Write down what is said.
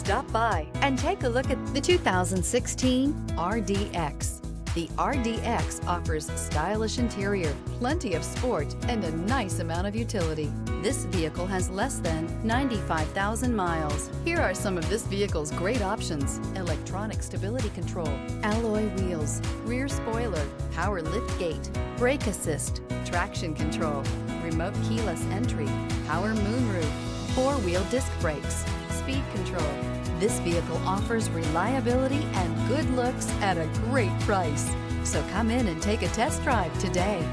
Stop by and take a look at the 2016 RDX. The RDX offers stylish interior, plenty of sport, and a nice amount of utility. This vehicle has less than 95,000 miles. Here are some of this vehicle's great options: electronic stability control, alloy wheels, rear spoiler, power lift gate, brake assist, traction control, remote keyless entry, power moonroof, four-wheel disc brakes, speed control. This vehicle offers reliability and good looks at a great price. So come in and take a test drive today.